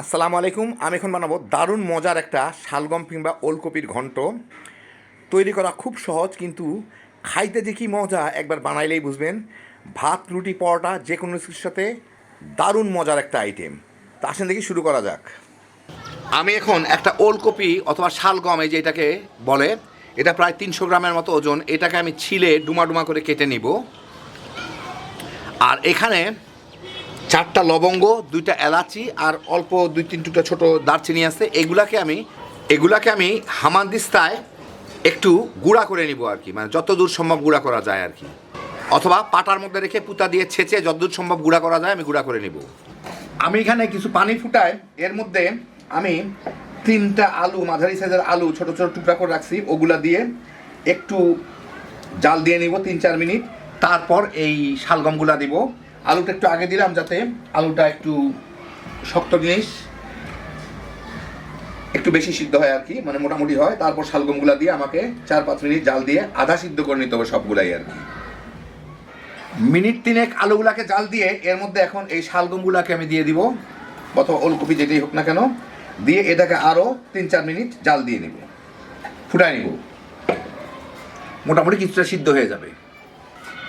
আসসালামু আলাইকুম। আমি এখন বানাবো দারুণ মজার একটা শালগম কিংবা ওলকপির ঘন্ট। তৈরি করা খুব সহজ, কিন্তু খাইতে যে কি মজা একবার বানাইলেই বুঝবেন। ভাত, রুটি, পরোটা যে কোনো কিছুর সাথে দারুণ মজার একটা আইটেম। তা আসেন দেখি শুরু করা যাক। আমি এখন একটা ওলকপি অথবা শালগম, এই যে এটাকে বলে, এটা প্রায় 300 গ্রামের মতো ওজন। এটাকে আমি ছিলে ডুমা ডুমা করে কেটে নিব। আর এখানে 4টা লবঙ্গ, 2টা এলাচি আর অল্প 2-3 টুকরা ছোটো দারচিনি আছে। এগুলাকে আমি হামানদিস্তায় একটু গুঁড়া করে নিব আর কি, মানে যতদূর সম্ভব গুঁড়া করা যায় আর কি, অথবা পাটার মধ্যে রেখে পুতা দিয়ে ছেঁচে যতদূর সম্ভব গুঁড়া করা যায় আমি গুঁড়া করে নিব। আমি এখানে কিছু পানি ফুটাই, এর মধ্যে আমি 3টা আলু, মাঝারি সাইজের আলু ছোটো ছোটো টুকরা করে রাখছি, ওগুলা দিয়ে একটু জাল দিয়ে নিব 3-4 মিনিট। তারপর এই শালগমগুলা দিব। আলুটা একটু আগে দিলাম যাতে আলুটা একটু শক্ত জিনিস, একটু বেশি সিদ্ধ হয় আর কি, মানে মোটামুটি হয়। তারপর শালগমগুলা দিয়ে আমাকে 4-5 মিনিট জাল দিয়ে আধা সিদ্ধ করে নিতে হবে সবগুলাই আর কি। মিনিট 3 আলুগুলাকে জাল দিয়ে এর মধ্যে এখন এই শালগমগুলাকে আমি দিয়ে দিব, অথবা ওলকপি যেটাই হোক না কেন, দিয়ে এটাকে আরও 3-4 মিনিট জাল দিয়ে নিব, ফুটাই নিব। মোটামুটি কিছুটা সিদ্ধ হয়ে যাবে।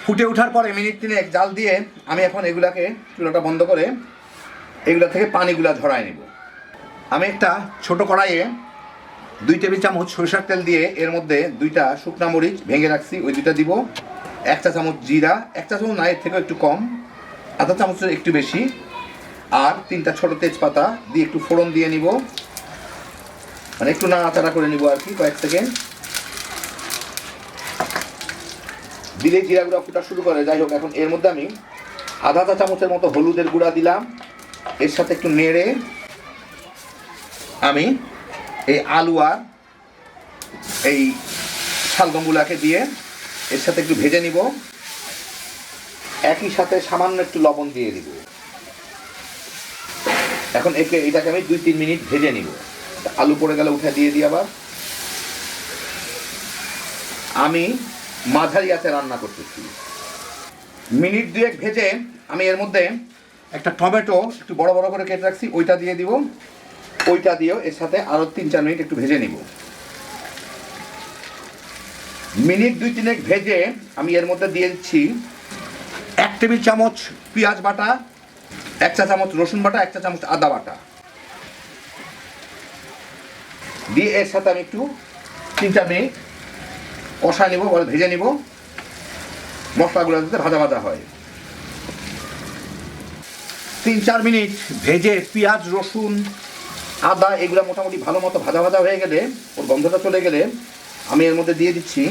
ফুটে ওঠার পরে মিনিট 3 জাল দিয়ে আমি এখন এগুলাকে চুলাটা বন্ধ করে এগুলা থেকে পানিগুলা ঝরাই নেব। আমি একটা ছোট কড়াইয়ে 2 টেবিল চামচ সরিষার তেল দিয়ে এর মধ্যে 2টা শুকনা মরিচ ভেঙে রাখছি, ওই 2টা দিব। 1 চা চামচ জিরা, 1 চা চামচ না, এর থেকেও একটু কম, আধা চামচের একটু বেশি, আর 3টা ছোট তেজপাতা দিয়ে একটু ফোড়ন দিয়ে নিব, মানে একটু নাড়াচাড়া করে নিব আর কি কয়েক সেকেন্ড। দিলে জিরা গুঁড়া ফুটা শুরু করে। যাই হোক, এখন এর মধ্যে আমি আধা চা চামচের মতো হলুদের গুঁড়া দিলাম। এর সাথে একটু নেড়ে আমি এই আলু আর এই শালগমগুলাকে দিয়ে এর সাথে একটু ভেজে নিব। একই সাথে সামান্য একটু লবণ দিয়ে দিব। এখন এটাকে আমি 2-3 মিনিট ভেজে নিব। আলু পড়ে গেলে উঠে দিয়ে দিই আবার। আমি মাঝারি আঁচে রান্না করতেছি। মিনিট 2 ভেজে আমি এর মধ্যে একটা টমেটো একটু বড় বড় করে কেটে রাখছি, ওইটা দিয়ে দিব। ওইটা দিয়েও এর সাথে আরও 3-4 মিনিট একটু ভেজে নিব। মিনিট 2-3 ভেজে আমি এর মধ্যে দিয়ে দিচ্ছি 1 টেবিল চামচ পেঁয়াজ বাটা, 1 চা চামচ রসুন বাটা, 1 চা চামচ আদা বাটা দিয়ে এর সাথে আমি একটু 3-4 মিনিট কষা নিব, বলে ভেজে নিব। মশলাগুলো যাতে ভাজা ভাজা হয়। 3-4 মিনিট ভেজে পেঁয়াজ, রসুন, আদা এগুলো মোটামুটি ভালো মতো ভাজা ভাজা হয়ে গেলে, ওর গন্ধটা চলে গেলে, আমি এর মধ্যে দিয়ে দিচ্ছি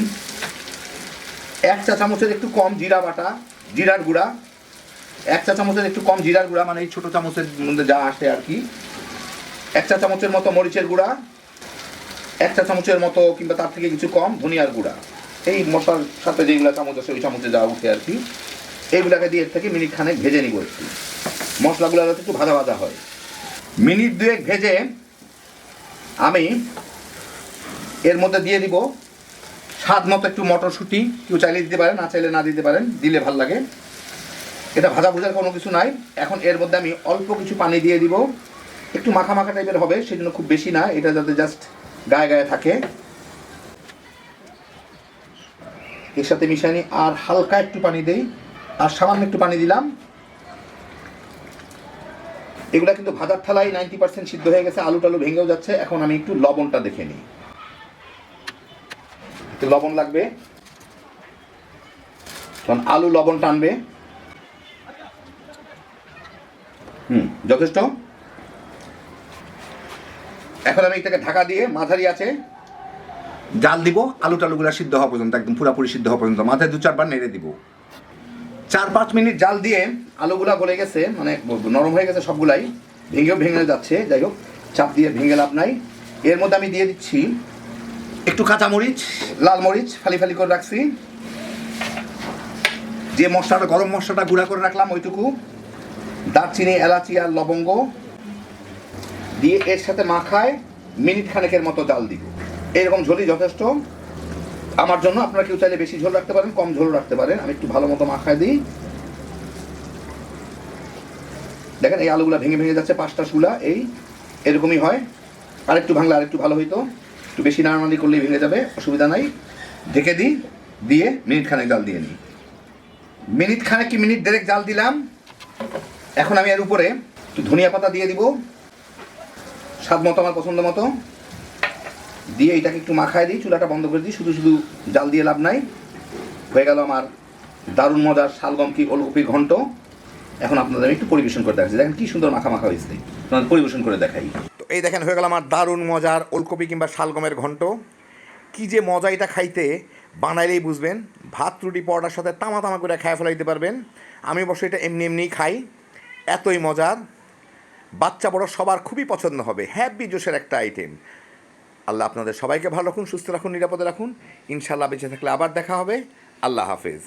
1 চা চামচের একটু কম জিরা বাটা, জিরার গুঁড়া, 1 চা চামচের একটু কম জিরার গুঁড়া, মানে এই ছোটো চামচের মধ্যে যা আসে আর কি। 1 চা চামচের মতো মরিচের গুঁড়া, 1 চা চামচের মতো কিংবা তার থেকে কিছু কম ধনিয়ার গুঁড়া। এই মশলার সাথে যেগুলো চামচ আছে ওই চামচে যা উঠে আর কি, এইগুলাকে দিয়ে এর থেকে মিনিট খানেক ভেজে নিব একটু। মশলাগুলো যাতে একটু ভাজা ভাজা হয়। মিনিট 2 ভেজে আমি এর মধ্যে দিয়ে দিব স্বাদ মতো একটু মটরশুঁটি। কেউ চাইলে দিতে পারেন, না চাইলে না দিতে পারেন, দিলে ভাল লাগে। এটা ভাজা ভুজার কোনো কিছু নাই। এখন এর মধ্যে আমি অল্প কিছু পানি দিয়ে দিব, একটু মাখা মাখা টাইপের হবে, সেই জন্য খুব বেশি না, এটা যাতে জাস্ট গায়ে গায়ে থাকে। এর সাথে মিশানি আর হালকা একটু পানি দেই, আর সামান্য একটু পানি দিলাম। এগুলা কিন্তু ভাজার থালায় 90% সিদ্ধ হয়ে গেছে, আলু টালু ভেঙেও যাচ্ছে। এখন আমি একটু লবণটা দেখে নিই, একটু লবণ লাগবে, কারণ আলু লবণ টানবে। যথেষ্ট। এখন আমি এটাকে ঢাকা দিয়ে মাঝারি আছে জাল দিব, আলু টালুগুলা সিদ্ধ হওয়া পর্যন্ত, একদম পুরোপুরি সিদ্ধ হওয়া পর্যন্ত। মাথায় 2-4 বার নেড়ে দিব। 4-5 মিনিট জাল দিয়ে আলুগুলা গলে গেছে, মানে নরম হয়ে গেছে সবগুলাই, ভেঙে যাচ্ছে। যাই হোক, চাপ দিয়ে ভেঙে লাভ নাই। এর মধ্যে আমি দিয়ে দিচ্ছি একটু কাঁচামরিচ, লাল মরিচ ফালি ফালি করে রাখছি, যে মশলাটা, গরম মশলাটা গুঁড়া করে রাখলাম ওইটুকু, দারচিনি, এলাচি আর লবঙ্গ দিয়ে এর সাথে মাখায় মিনিট খানেকের মতো জাল দিব। এরকম ঝোলই যথেষ্ট আমার জন্য। আপনারা কেউ চাইলে বেশি ঝোল রাখতে পারেন, কম ঝোল রাখতে পারেন। আমি একটু ভালো মতো মাখায় দিই। দেখেন এই আলুগুলা ভেঙে ভেঙে যাচ্ছে, 5টা শুলা। এই এরকমই হয়, আরেকটু ভাঙলে আরেকটু ভালো হইতো, একটু বেশি নাড়ানাড়ি করলেই ভেঙে যাবে, অসুবিধা নাই। ঢেকে দিই, দিয়ে মিনিট খানেক জাল দিয়ে নিই। মিনিট খানেক কি মিনিট দেড়েক জাল দিলাম। এখন আমি এর উপরে একটু ধনিয়া পাতা দিয়ে দিব, স্বাদ মতো, আমার পছন্দ মতো দিয়ে এটাকে একটু মাখায় দিই, চুলাটা বন্ধ করে দিই। শুধু শুধু জাল দিয়ে লাভ নাই। হয়ে গেল আমার দারুণ মজার শালগম কি ওলকপি ঘন্ট। এখন আপনাদের আমি একটু পরিবেশন করে দেখাচ্ছি, দেখেন কি সুন্দর মাখা মাখা হয়েছে, আপনাদের পরিবেশন করে দেখাই। তো এই দেখেন হয়ে গেল আমার দারুণ মজার ওলকপি কিংবা শালগমের ঘন্ট। কি যে মজা এটা খাইতে, বানাইলেই বুঝবেন। ভাত রুটি পরোটার সাথে তামা তামা করে খায় ফেলাইতে পারবেন। আমি অবশ্য এটা এমনি এমনিই খাই, এতই মজার। বাচ্চা বড় সবার খুবই পছন্দ হবে, হ্যাপি জোশের একটা আইটেম। আল্লাহ আপনাদের সবাইকে ভালো রাখুন, সুস্থ রাখুন, নিরাপদে রাখুন। ইনশাআল্লাহ বেঁচে থাকলে আবার দেখা হবে। আল্লাহ হাফেজ।